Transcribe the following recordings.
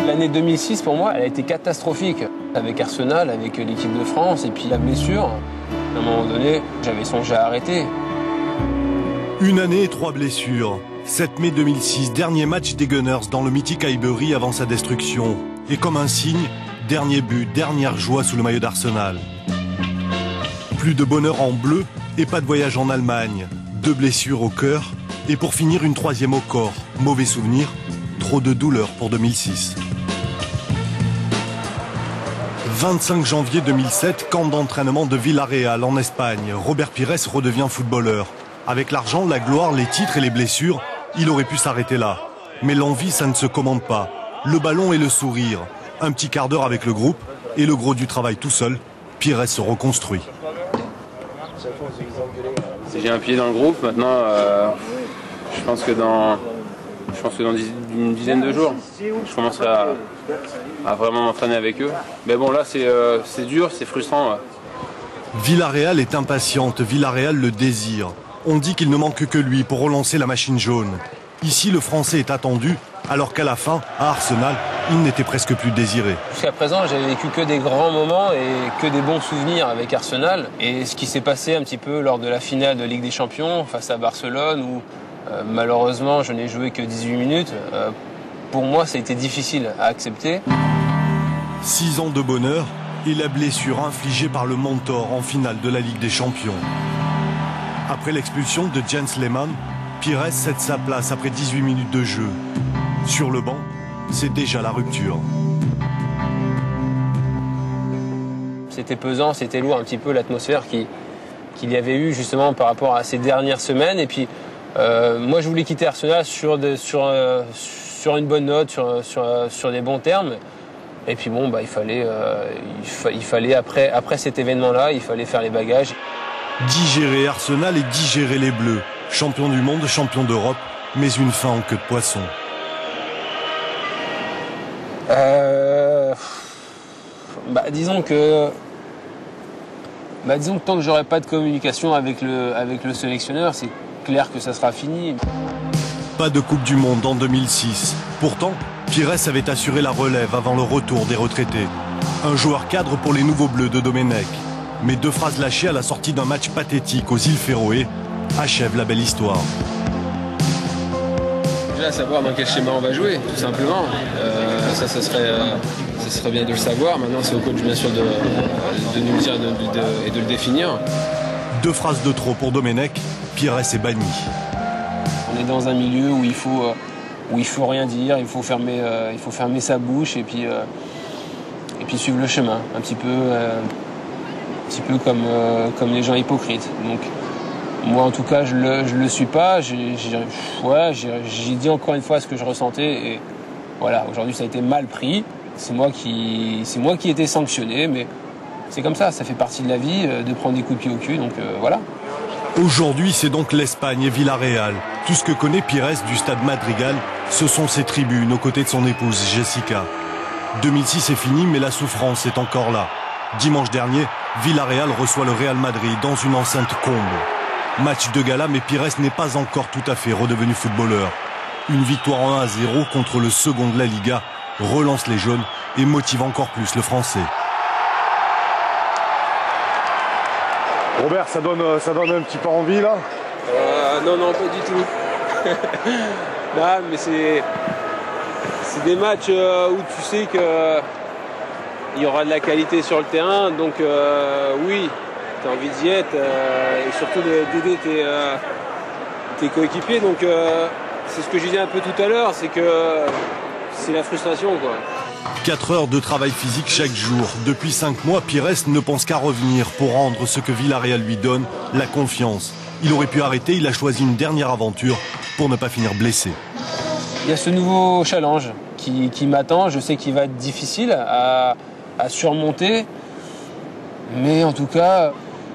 L'année 2006, pour moi, elle a été catastrophique. Avec Arsenal, avec l'équipe de France, et puis la blessure. À un moment donné, j'avais songé à arrêter. Une année et 3 blessures. 7 mai 2006, dernier match des Gunners dans le mythique Highbury avant sa destruction. Et comme un signe, dernier but, dernière joie sous le maillot d'Arsenal. Plus de bonheur en bleu et pas de voyage en Allemagne. 2 blessures au cœur et pour finir une 3e au corps. Mauvais souvenir, trop de douleur pour 2006. 25 janvier 2007, camp d'entraînement de Villarreal en Espagne. Robert Pires redevient footballeur. Avec l'argent, la gloire, les titres et les blessures, il aurait pu s'arrêter là. Mais l'envie, ça ne se commande pas. Le ballon et le sourire. Un petit quart d'heure avec le groupe et le gros du travail tout seul. Pires se reconstruit. J'ai un pied dans le groupe, maintenant je pense que dans une dizaine de jours, je commencerai à vraiment m'entraîner avec eux. Mais bon là c'est dur, c'est frustrant. Villarreal est impatiente, Villarreal le désire. On dit qu'il ne manque que lui pour relancer la machine jaune. Ici le Français est attendu, alors qu'à la fin, à Arsenal, il n'était presque plus désiré. Jusqu'à présent, j'avais vécu que des grands moments et que des bons souvenirs avec Arsenal. Et ce qui s'est passé un petit peu lors de la finale de Ligue des Champions face à Barcelone, où malheureusement je n'ai joué que 18 minutes, pour moi ça a été difficile à accepter. 6 ans de bonheur et la blessure infligée par le Mentor en finale de la Ligue des Champions. Après l'expulsion de Jens Lehmann, Pires cède sa place après 18 minutes de jeu. Sur le banc, c'est déjà la rupture. C'était pesant, c'était lourd un petit peu l'atmosphère qu'il y avait eu justement par rapport à ces dernières semaines. Et puis moi je voulais quitter Arsenal sur une bonne note, sur des bons termes. Et puis bon, bah, il fallait après cet événement-là, il fallait faire les bagages. Digérer Arsenal et digérer les Bleus. Champion du monde, champion d'Europe, mais une fin en queue de poisson. Disons que tant que j'aurai pas de communication avec le sélectionneur, c'est clair que ça sera fini. Pas de Coupe du Monde en 2006. Pourtant, Pires avait assuré la relève avant le retour des retraités. Un joueur cadre pour les nouveaux Bleus de Domenech. Mais 2 phrases lâchées à la sortie d'un match pathétique aux îles Féroé achèvent la belle histoire. Déjà savoir dans quel schéma on va jouer, tout simplement. Ça serait bien de le savoir. Maintenant, c'est au coach bien sûr de nous le dire et de le définir. 2 phrases de trop pour Domenech, Pires est banni. On est dans un milieu où il faut rien dire, il faut fermer sa bouche et puis suivre le chemin, un petit peu comme les gens hypocrites. Donc moi en tout cas je le suis pas. J'ai dit encore une fois ce que je ressentais et voilà, aujourd'hui ça a été mal pris. C'est moi qui ai été sanctionné, mais c'est comme ça fait partie de la vie de prendre des coups de pied au cul, donc voilà. Aujourd'hui, c'est donc l'Espagne et Villarreal. Tout ce que connaît Pires du stade Madrigal, ce sont ses tribunes aux côtés de son épouse Jessica. 2006 est fini, mais la souffrance est encore là. Dimanche dernier, Villarreal reçoit le Real Madrid dans une enceinte comble. Match de gala, mais Pires n'est pas encore tout à fait redevenu footballeur. Une victoire en 1-0 contre le second de la Liga relance les jaunes et motive encore plus le Français. Robert, ça donne un petit peu envie là? Non, pas du tout. Non, mais c'est des matchs où tu sais qu'il y aura de la qualité sur le terrain, donc oui, tu as envie d'y être et surtout d'aider tes coéquipiers. Donc c'est ce que je disais un peu tout à l'heure, c'est que c'est la frustration, quoi. 4 heures de travail physique chaque jour. Depuis 5 mois, Pires ne pense qu'à revenir pour rendre ce que Villarreal lui donne, la confiance. Il aurait pu arrêter, il a choisi une dernière aventure pour ne pas finir blessé. Il y a ce nouveau challenge qui m'attend. Je sais qu'il va être difficile à surmonter. Mais en tout cas,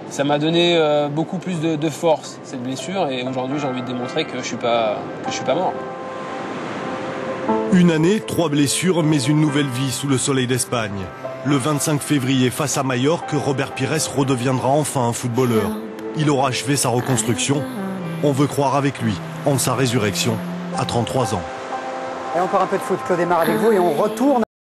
ça m'a donné beaucoup plus de force, cette blessure. Et aujourd'hui, j'ai envie de démontrer que je suis pas mort. Une année, 3 blessures, mais une nouvelle vie sous le soleil d'Espagne. Le 25 février, face à Majorque, Robert Pires redeviendra enfin un footballeur. Il aura achevé sa reconstruction. On veut croire avec lui en sa résurrection à 33 ans. Et encore un peu de foot, Claude démarre avec vous et on retourne